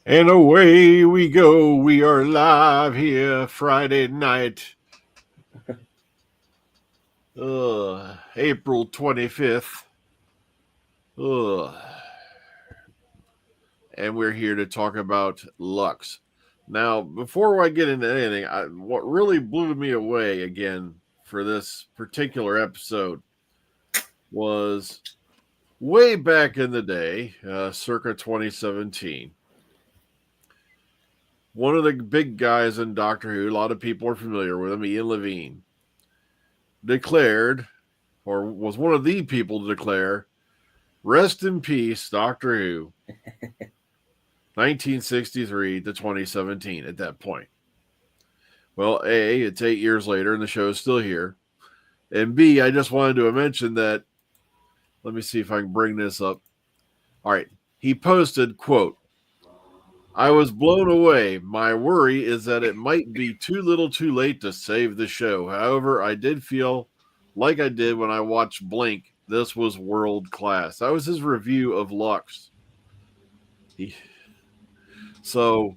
And away we go. We are live here Friday night. April 25th. Ugh. And we're here to talk about Lux. Now, before I get into anything, what really blew me away again for this particular episode was way back in the day, circa 2017. One of the big guys in Doctor Who, a lot of people are familiar with him, Ian Levine, declared, or was one of the people to declare, rest in peace, Doctor Who, 1963 to 2017 at that point. Well, A, it's 8 years later and the show is still here. And B, I just wanted to mention that, let me see if I can bring this up. All right. He posted, quote, I was blown away. My worry is that it might be too little too late to save the show. However, I did feel like I did when I watched Blink. This was world class. That was his review of Lux. So,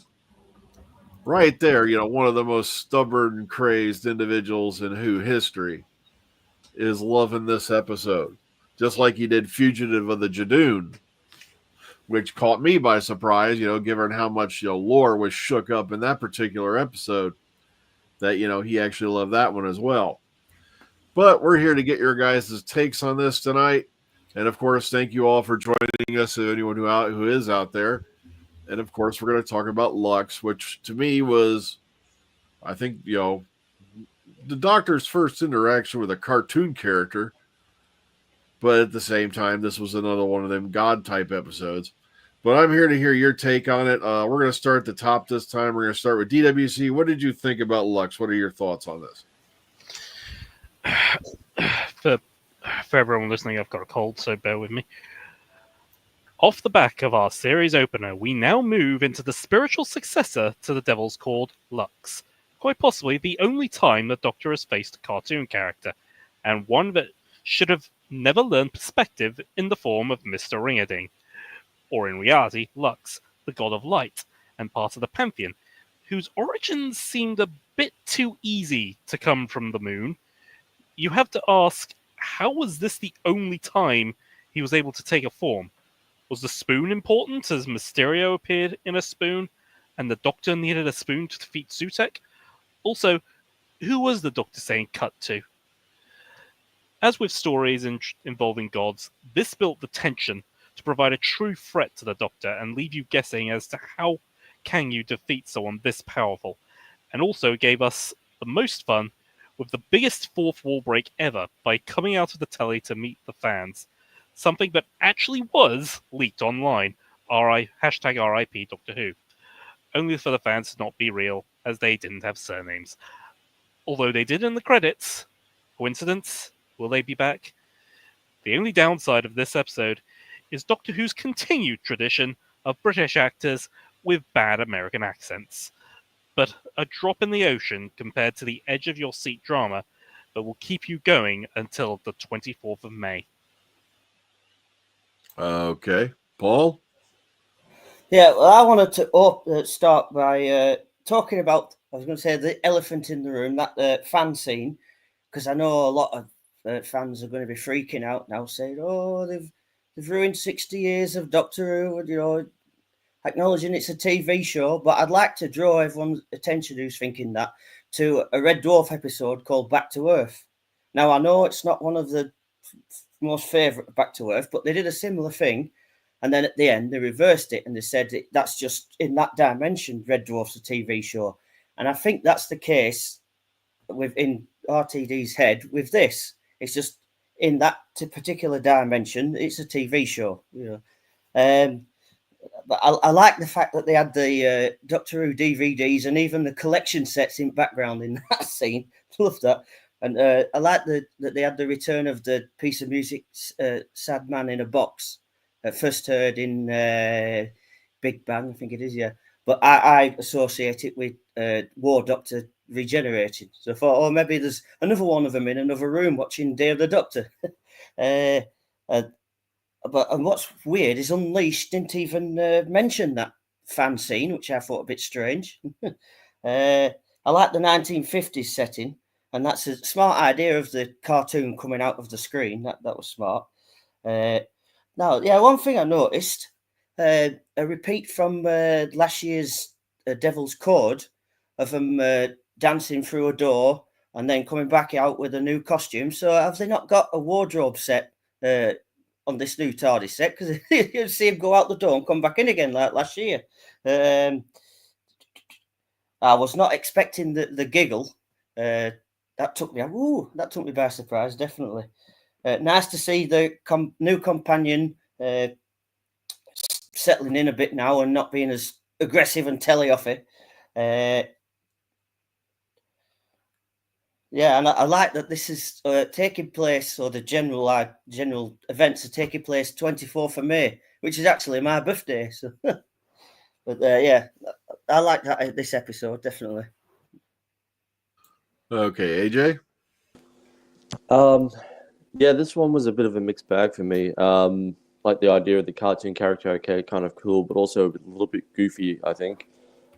right there, one of the most stubborn, crazed individuals in Who history is loving this episode. Just like he did Fugitive of the Jadoon, which caught me by surprise, given how much, lore was shook up in that particular episode, that, he actually loved that one as well. But we're here to get your guys' takes on this tonight. And of course, thank you all for joining us, anyone who is out there. And of course, we're going to talk about Lux, which to me was, I think, the Doctor's first interaction with a cartoon character. But at the same time, this was another one of them God type episodes. But I'm here to hear your take on it. We're going to start at the top this time. We're going to start with DWC. What did you think about Lux? What are your thoughts on this? For everyone listening, I've got a cold, so bear with me. Off the back of our series opener, we now move into the spiritual successor to the Devil's Cord, Lux. Quite possibly the only time the Doctor has faced a cartoon character, and one that should have never learned perspective in the form of Mr. Ring-a-Ding. Or in reality, Lux, the god of light, and part of the Pantheon, whose origins seemed a bit too easy to come from the moon. You have to ask, how was this the only time he was able to take a form? Was the spoon important, as Mysterio appeared in a spoon, and the Doctor needed a spoon to defeat Sutekh? Also, who was the Doctor saying cut to? As with stories involving gods, this built the tension to provide a true threat to the Doctor and leave you guessing as to how can you defeat someone this powerful, and also gave us the most fun with the biggest fourth wall break ever by coming out of the telly to meet the fans. Something that actually was leaked online. Hashtag RIP Doctor Who. Only for the fans to not be real, as they didn't have surnames. Although they did in the credits. Coincidence? Will they be back? The only downside of this episode is Doctor Who's continued tradition of British actors with bad American accents. But a drop in the ocean compared to the edge of your seat drama that will keep you going until the 24th of May. Okay. Paul? Yeah, well, I wanted to start by talking about, I was going to say, the elephant in the room, that fan scene, because I know a lot of fans are going to be freaking out now, saying, oh, they've ruined 60 years of Doctor Who, acknowledging it's a TV show. But I'd like to draw everyone's attention who's thinking that to a Red Dwarf episode called Back to Earth. Now, I know it's not one of the most favourite Back to Earth, but they did a similar thing. And then at the end, they reversed it and they said that's just in that dimension, Red Dwarf's a TV show. And I think that's the case within RTD's head with this. It's just in that particular dimension, it's a TV show. But I like the fact that they had the Doctor Who DVDs and even the collection sets in background in that scene. Love that. And I like that they had the return of the piece of music, Sad Man in a Box. First heard in Big Bang, I think it is, yeah. But I associate it with War Doctor regenerating. So I thought, maybe there's another one of them in another room watching Day of the Doctor. But what's weird is Unleashed didn't even mention that fan scene, which I thought a bit strange. I like the 1950s setting, and that's a smart idea of the cartoon coming out of the screen. That was smart. Now, yeah, one thing I noticed, a repeat from last year's Devil's Code of them dancing through a door and then coming back out with a new costume. So have they not got a wardrobe set on this new TARDIS set? Because you see him go out the door and come back in again like last year. I was not expecting the giggle. That took me by surprise, definitely. Nice to see the new companion settling in a bit now and not being as aggressive and telly-offy. Yeah, and I like that this is taking place, or the general events are taking place 24th of May, which is actually my birthday. So, but yeah, I like that this episode definitely. Okay, AJ. Yeah, this one was a bit of a mixed bag for me. Like the idea of the cartoon character, okay, kind of cool, but also a little bit goofy, I think.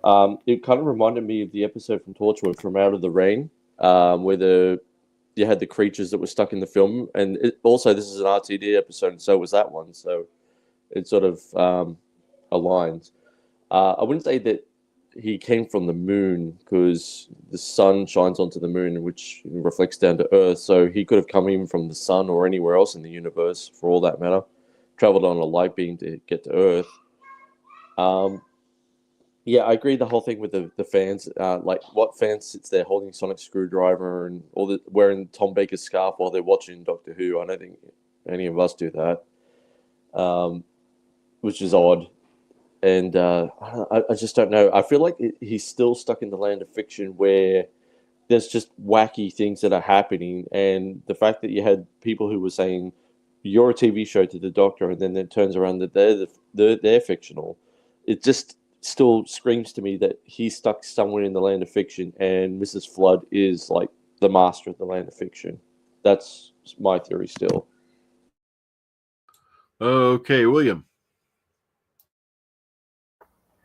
It kind of reminded me of the episode from Torchwood, from Out of the Rain, where you had the creatures that were stuck in the film, and also this is an RTD episode, and so was that one, so it sort of aligns. I wouldn't say that he came from the moon, because the sun shines onto the moon, which reflects down to Earth, so he could have come even from the sun or anywhere else in the universe, for all that matter. Traveled on a light beam to get to Earth. Yeah, I agree. The whole thing with the fans, like what fan sits there holding Sonic Screwdriver and wearing Tom Baker's scarf while they're watching Doctor Who. I don't think any of us do that, which is odd. And I just don't know. I feel like he's still stuck in the land of fiction where there's just wacky things that are happening. And the fact that you had people who were saying, you're a TV show to the Doctor, and then it turns around that they're fictional. It just still screams to me that he's stuck somewhere in the land of fiction, and Mrs. Flood is like the master of the land of fiction. That's my theory still. Okay, William.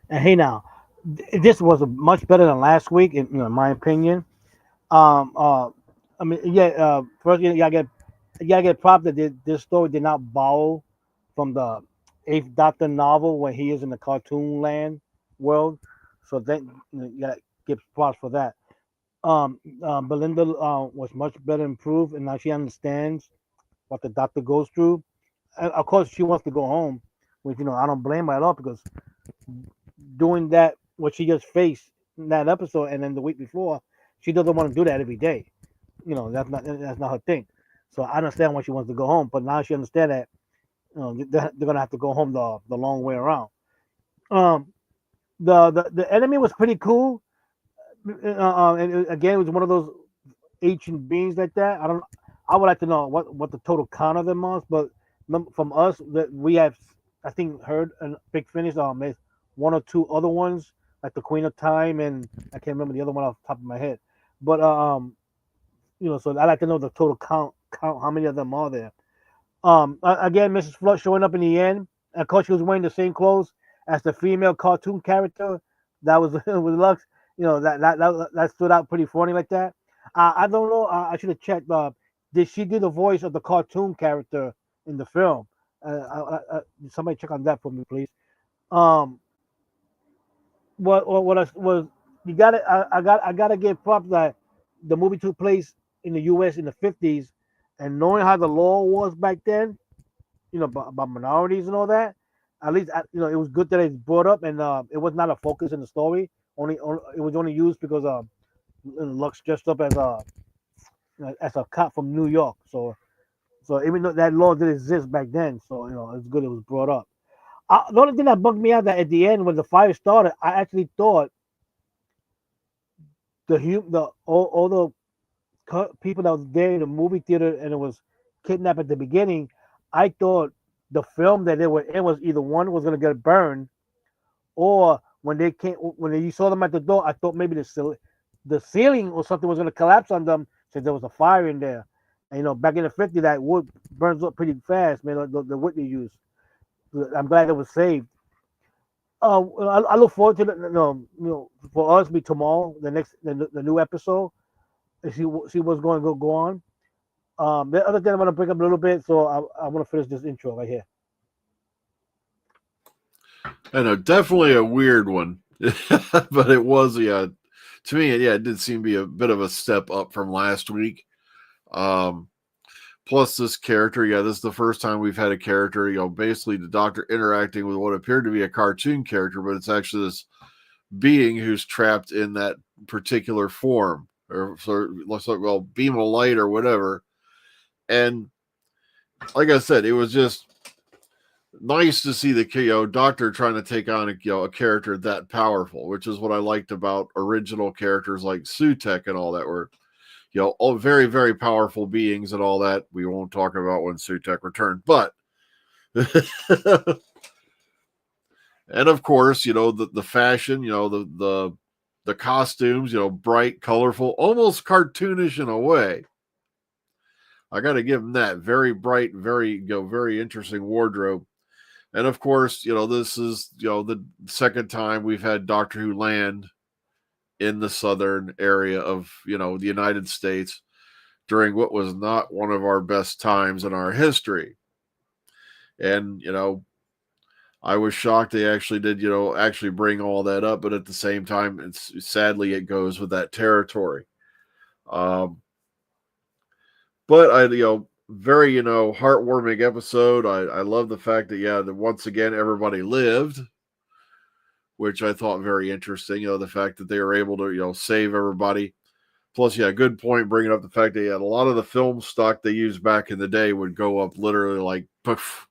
And hey, now, this was much better than last week, in my opinion. I mean, yeah. First, you gotta get props that this story did not borrow from the Eighth Doctor novel when he is in the cartoon land world. So then you gotta give props for that. Belinda was much better improved, and now she understands what the Doctor goes through. And of course, she wants to go home, which I don't blame her at all, because doing that, what she just faced in that episode, and then the week before, she doesn't want to do that every day. That's not her thing. So I understand why she wants to go home, but now she understands that they're gonna have to go home the long way around. The enemy was pretty cool, and again, it was one of those ancient beings like that. I would like to know what the total count of them was, but from us that we have, I think, heard a Big Finish. There's one or two other ones, like the Queen of Time, and I can't remember the other one off the top of my head. But so I'd like to know the total count, how many of them are there. Again, Mrs. Flood showing up in the end. Of course, she was wearing the same clothes as the female cartoon character that was with Lux. That stood out pretty funny like that. I don't know. I should have checked. Did she do the voice of the cartoon character in the film? Somebody check on that for me, please. What you got it? I gotta give props that the movie took place in the U.S. in the 50s, and knowing how the law was back then, about minorities and all that. At least it was good that it's brought up, and it was not a focus in the story. It was only used because Lux dressed up as a cop from New York. So even though that law did exist back then, so it's good it was brought up. The only thing that bugged me out that at the end when the fire started, I actually thought all the people that was there in the movie theater and it was kidnapped at the beginning, I thought the film that they were in was either one was going to get burned, or when you saw them at the door, I thought maybe the ceiling or something was going to collapse on them since there was a fire in there. And back in the 50s, that wood burns up pretty fast, man. The wood they used. I'm glad it was saved. I look forward to for us to be tomorrow, the new episode, and see what's going to go on. The other thing I'm going to bring up a little bit, so I want to finish this intro right here. I know, definitely a weird one, but it was, to me, it did seem to be a bit of a step up from last week. Plus this character, this is the first time we've had a character, basically the Doctor interacting with what appeared to be a cartoon character, but it's actually this being who's trapped in that particular form, or looks like, well, beam of light or whatever. And like I said, it was just nice to see the Doctor trying to take on a character that powerful, which is what I liked about original characters like Sutekh and all that, were all very, very powerful beings and all that. We won't talk about when Sutekh returned, but and of course, the fashion, the costumes, bright, colorful, almost cartoonish in a way. I got to give them that. Very bright, very very interesting wardrobe. And of course, this is the second time we've had Doctor Who land in the southern area of the United States during what was not one of our best times in our history. And I was shocked they actually did actually bring all that up, but at the same time, sadly it goes with that territory. But I very heartwarming episode. I love the fact that that once again everybody lived, which I thought very interesting. The fact that they were able to save everybody. Plus, good point bringing up the fact that a lot of the film stock they used back in the day would go up literally like poof,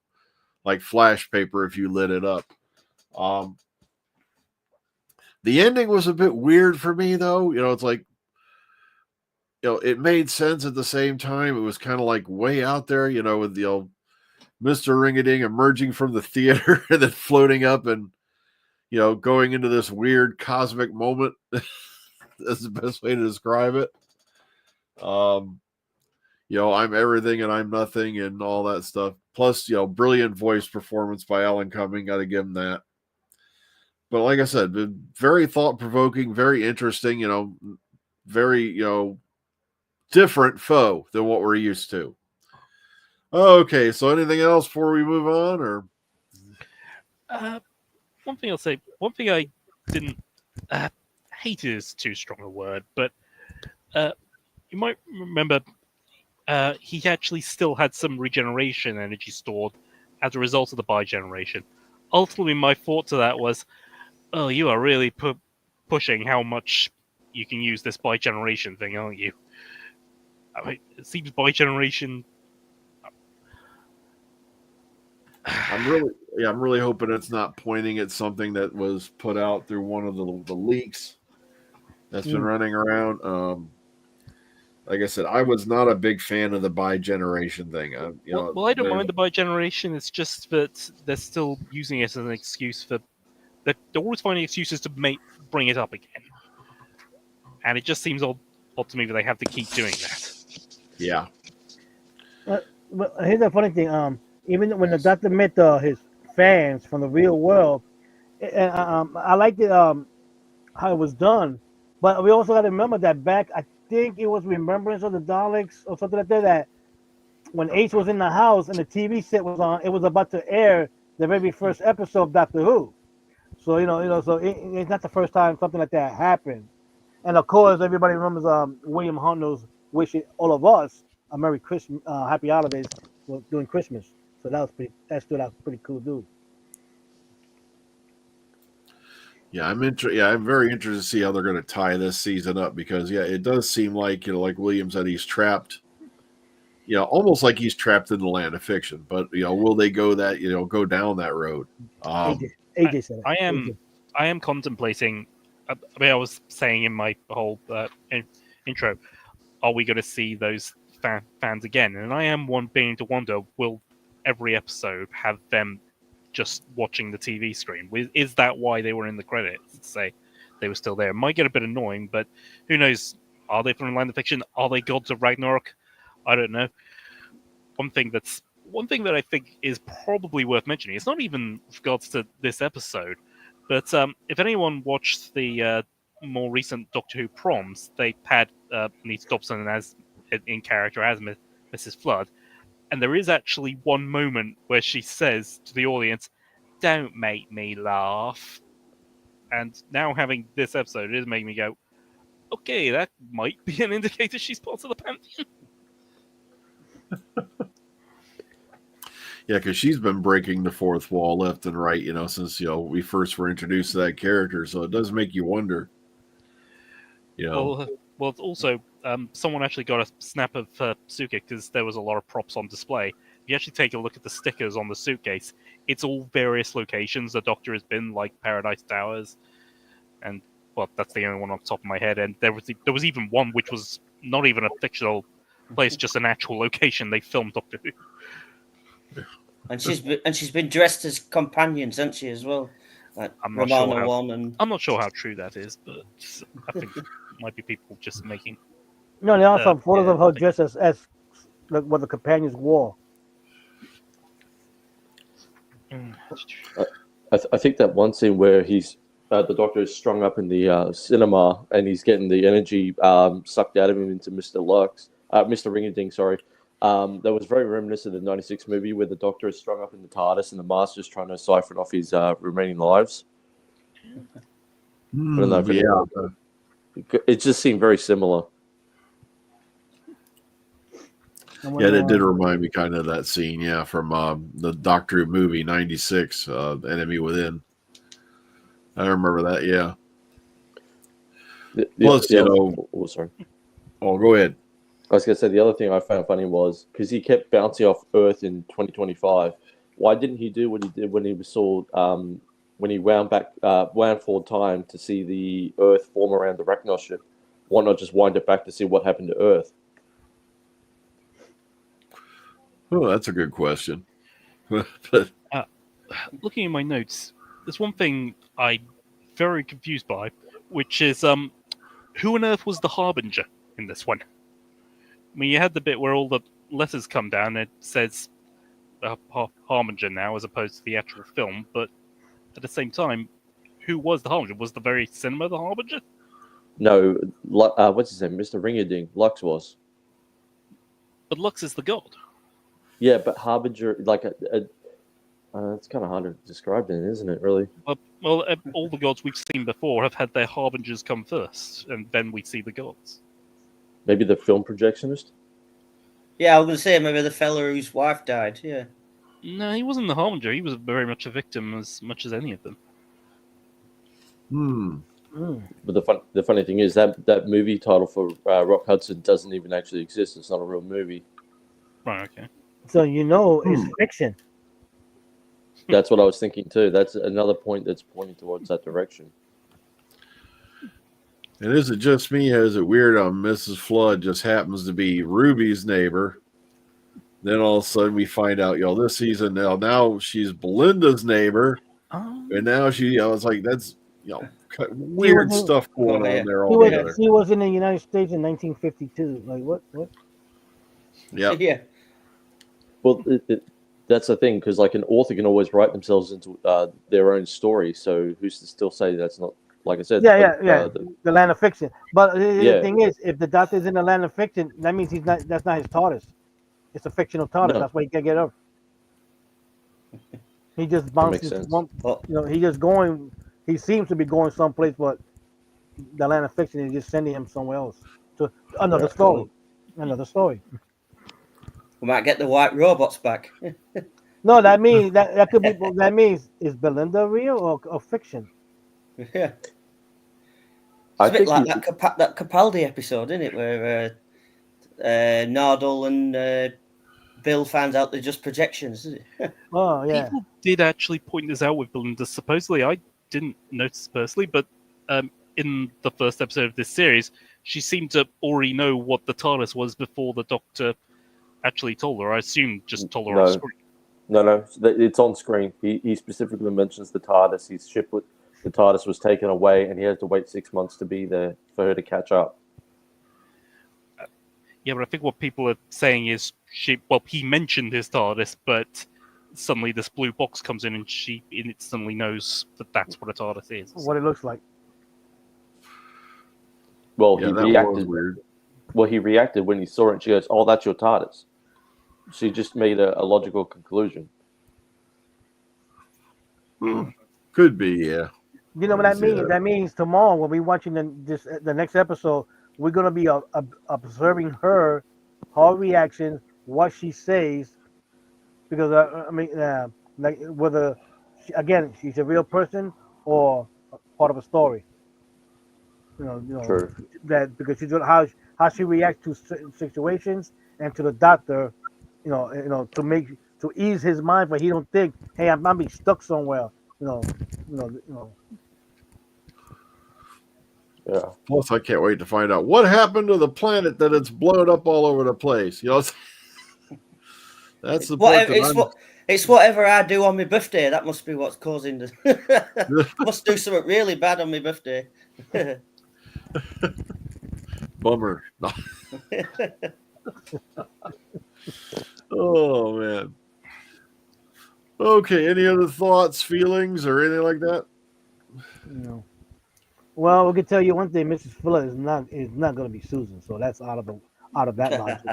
like flash paper if you lit it up. The ending was a bit weird for me though. It's like it made sense at the same time. It was kind of like way out there, with the Mr. Ring-a-Ding emerging from the theater and then floating up and going into this weird cosmic moment. That's the best way to describe it. I'm everything and I'm nothing and all that stuff. Plus, brilliant voice performance by Alan Cumming. Got to give him that. But like I said, very thought-provoking, very interesting, very, different foe than what we're used to. Okay, so anything else before we move on, or? One thing I'll say, one thing I didn't hate is too strong a word, but you might remember he actually still had some regeneration energy stored as a result of the bi-generation. Ultimately, my thought to that was, oh, you are really pushing how much you can use this bi-generation thing, aren't you? I mean, it seems bi-generation. I'm really hoping it's not pointing at something that was put out through one of the leaks that's been running around. Like I said, I was not a big fan of the bi-generation thing. Well, I don't mind the bi-generation. It's just that they're still using it as an excuse for. They're always finding excuses to bring it up again, and it just seems odd to me that they have to keep doing that. Yeah. But here's the funny thing. Even when the Doctor met his fans from the real world, I liked it how it was done. But we also got to remember that back, I think it was Remembrance of the Daleks or something like that. That when Ace was in the house and the TV set was on, it was about to air the very first episode of Doctor Who. So so it's not the first time something like that happened. And of course, everybody remembers William Hartnell's wishing all of us a Merry Christmas, Happy Holidays during Christmas. So that stood out pretty cool, dude. Yeah, I'm very interested to see how they're going to tie this season up because it does seem like like William said, he's trapped. Almost like he's trapped in the land of fiction. But will they go down that road? AJ said it. I am contemplating. I was saying in my whole intro, are we going to see those fans again? And I am beginning to wonder: will every episode have them just watching the TV screen? Is that why they were in the credits to say they were still there? It might get a bit annoying, but who knows? Are they from Land of Fiction? Are they gods of Ragnarok? I don't know. One thing that I think is probably worth mentioning. It's not even with regards to this episode, But if anyone watched the more recent Doctor Who proms, they had Anita Dobson as in character as Mrs. Flood, and there is actually one moment where she says to the audience, "Don't make me laugh." And now having this episode, it is making me go, "Okay, that might be an indicator she's part of the Pantheon." Yeah, because she's been breaking the fourth wall left and right, since we first were introduced to that character. So it does make you wonder. Well, it's also someone actually got a snap of Suke because there was a lot of props on display. If you actually take a look at the stickers on the suitcase, it's all various locations the Doctor has been, like Paradise Towers, and well, that's the only one on top of my head. And there was even one which was not even a fictional place, just an actual location they filmed Doctor Who. And she's been dressed as companions, hasn't she, as well? Like I'm not Romana sure one and I'm not sure how true that is, but I think it might be people just making. No, there are some photos yeah, of her I think- dressed as like what the companions wore. I think that one scene where he's the Doctor is strung up in the cinema and he's getting the energy sucked out of him into Mr. Ringerding, sorry. That was very reminiscent of the '96 movie where the Doctor is strung up in the TARDIS and the Master's trying to siphon off his remaining lives. I don't know if it just seemed very similar. And Yeah, when, it did remind me kind of that scene, from the Doctor Who movie '96, Enemy Within. I remember that. Yeah. Plus, oh, sorry. Oh, go ahead. I was going to say the other thing I found funny was because he kept bouncing off Earth in 2025. Why didn't he do what he did when he when he wound forward time to see the Earth form around the Ragnar ship? Why not just wind it back to see what happened to Earth? Oh, that's a good question. But Looking at my notes, there's one thing I'm very confused by, which is who on earth was the Harbinger in this one? I mean, you had the bit where all the letters come down and it says Harbinger now as opposed to the actual film, but at the same time, who was the Harbinger? Was the very cinema the Harbinger? No, what's his name? Mr. Ringerding. Lux was. But Lux is the god. Yeah, but Harbinger, like it's kind of hard to describe then, isn't it, really? Well, all the gods we've seen before have had their Harbingers come first, and then we see the gods. Maybe the film projectionist? yeah, I was going to say maybe the fella whose wife died. Yeah, No, he wasn't the Harbinger. He was very much a victim as much as any of them. But the funny thing is that movie title for Rock Hudson doesn't even actually exist. It's not a real movie. Right, okay. so it's fiction. That's what I was thinking too. That's another point that's pointing towards that direction. and is it just me? Or is it weird how Mrs. Flood just happens to be Ruby's neighbor? Then all of a sudden we find out, this season now she's Belinda's neighbor, and now she, it's like that's weird stuff going on there altogether. He was in the United States in 1952. Like what? Yeah. yeah. Well, that's the thing, because like an author can always write themselves into their own story. So who's to still say that's not, like I said? The land of fiction. But the thing is, if the Doctor's in the land of fiction, that means he's not. That's not his TARDIS. It's a fictional TARDIS. No. That's why he can't get up. He just bounces. sense. He just going. He seems to be going someplace, but the land of fiction is just sending him somewhere else to another story. Another story. We might get the white robots back. No, that means that could be. That means is Belinda real or fiction? Yeah, I it's a bit think like that Capaldi episode, isn't it, where Nardole and Bill found out they're just projections, isn't it? Oh yeah. People did actually point this out with Belinda. Supposedly, I didn't notice personally, but in the first episode of this series, she seemed to already know what the TARDIS was before the Doctor actually told her. I assume just told her on screen. No, it's on screen. He specifically mentions the TARDIS. His ship with the TARDIS was taken away, and he had to wait 6 months to be there for her to catch up. Yeah, but I think what people are saying is he mentioned his TARDIS, but suddenly this blue box comes in and she instantly knows that that's what a TARDIS is. What it looks like. Well, Yeah, he that was reacted. weird. Well, he reacted when he saw it. And she goes, "Oh, that's your TARDIS." She just made a logical conclusion. Could be, yeah. You know what that Yeah. means? That means tomorrow when we're watching the next episode, we're gonna be observing her reactions, what she says, because like whether again she's a real person or part of a story. True. That because she's how she reacts to certain situations and to the doctor, to ease his mind, but he don't think, hey, I'm being stuck somewhere. Yeah. Plus, I can't wait to find out what happened to the planet that it's blown up all over the place. That's the point. It's whatever I do on my birthday. That must be what's causing the. Must do something really bad on my birthday. Bummer. Oh man. Okay. Any other thoughts, feelings, or anything like that? Well, we can tell you one thing: Mrs. Fuller is not going to be Susan, so that's out of that logic.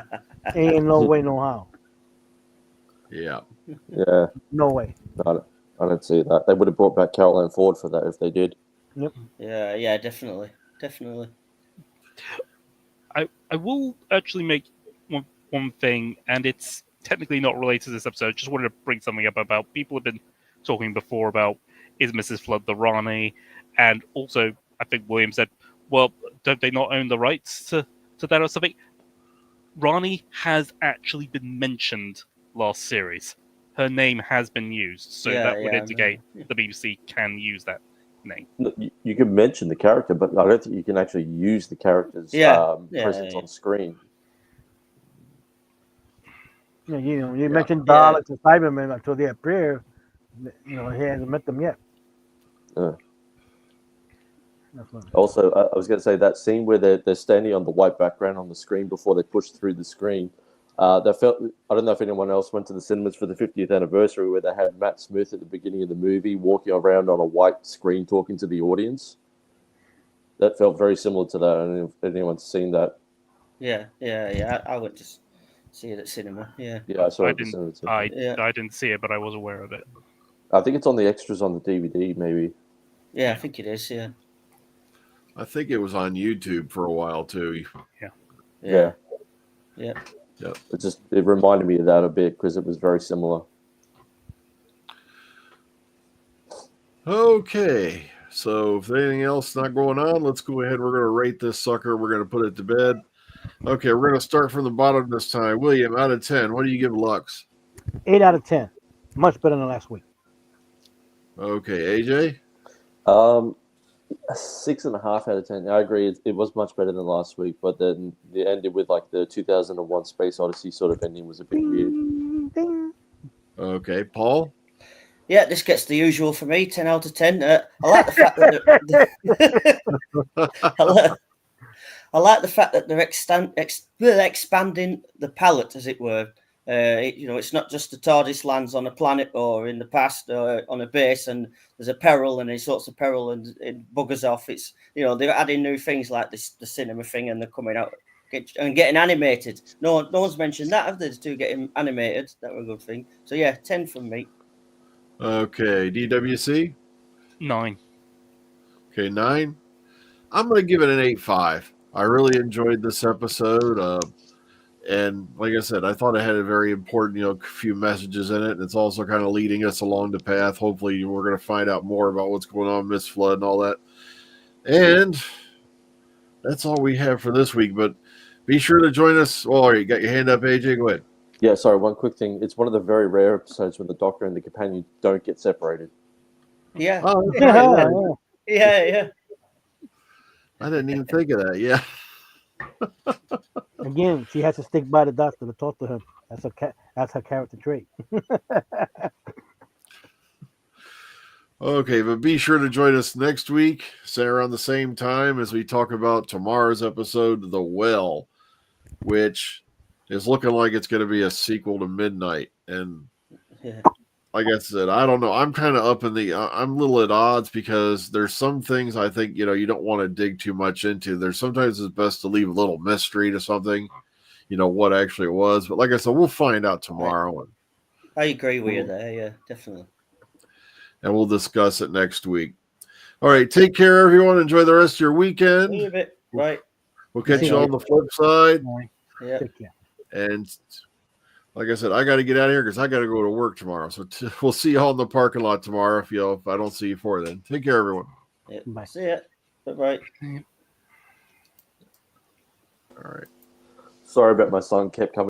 Ain't no way, no how. Yeah. Yeah. No way. I don't see that. They would have brought back Caroline Ford for that if they did. Yep. Yeah, definitely. I will actually make one thing, and it's technically not related to this episode. I just wanted to bring something up about people have been talking before about is Mrs. Flood the Rani, and also I think William said, well, don't they not own the rights to that or something? Rani has actually been mentioned last series. Her name has been used, so that would indicate the BBC can use that name. You can mention the character, but I don't think you can actually use the character's presence on screen. Yeah, you mentioned Daleks and Cybermen until they appear. He hasn't met them yet. Also, I was going to say that scene where they're standing on the white background on the screen before they push through the screen. I don't know if anyone else went to the cinemas for the 50th anniversary where they had Matt Smith at the beginning of the movie walking around on a white screen talking to the audience. That felt very similar to that. I don't know if anyone's seen that. Yeah. I went to see it at cinema. Yeah. Yeah, I saw it. I didn't see it, but I was aware of it. I think it's on the extras on the DVD, maybe. Yeah, I think it is. Yeah. I think it was on YouTube for a while too. Yeah. Yep. It reminded me of that a bit because it was very similar. Okay, so if anything else not going on, let's go ahead. We're going to rate this sucker. We're going to put it to bed. Okay, we're going to start from the bottom this time. William, out of 10, what do you give Lux? 8 out of 10. Much better than last week. Okay, AJ? 6.5 out of 10. I agree. It was much better than last week, but then it ended with like the 2001 Space Odyssey sort of ending was a bit weird. Ding. Okay, Paul? Yeah, this gets the usual for me, 10 out of 10. I like the fact that I like the fact that they're expanding the palette, as it were. It's not just the TARDIS lands on a planet or in the past or on a base and there's a peril and there's sorts of peril and it buggers off. It's, they're adding new things like this, the cinema thing, and they're coming out and getting animated. No one's mentioned that, have they? The two getting animated. That was a good thing. So yeah, 10 from me. Okay, DWC? 9. Okay, 9. I'm going to give it an 8.5. I really enjoyed this episode. And like I said, I thought it had a very important, few messages in it. And it's also kind of leading us along the path. Hopefully we're going to find out more about what's going on with Miss Flood and all that. And that's all we have for this week. But be sure to join us. Oh, you got your hand up, AJ? Go ahead. Yeah, sorry, one quick thing. It's one of the very rare episodes when the Doctor and the companion don't get separated. Yeah. Oh, Yeah. I didn't even think of that. Yeah. Again, she has to stick by the Doctor to talk to him. That's her character trait. Okay, but be sure to join us next week, say around the same time as we talk about tomorrow's episode, The Well, which is looking like it's going to be a sequel to Midnight. And like I said, I don't know. I'm kind of up in the. I'm a little at odds because there's some things I think you don't want to dig too much into. There's sometimes it's best to leave a little mystery to something, what actually it was. But like I said, we'll find out tomorrow, I agree with you there. Yeah, definitely. and we'll discuss it next week. All right, take care, everyone. Enjoy the rest of your weekend. See you a bit. Right. We'll catch See you you. on the flip side. Yeah. Take care. And like I said, I got to get out of here because I got to go to work tomorrow. So we'll see you all in the parking lot tomorrow. If I don't see you before then, take care, everyone. Yeah. Bye. See ya. Bye. All right. Sorry about my son kept coming.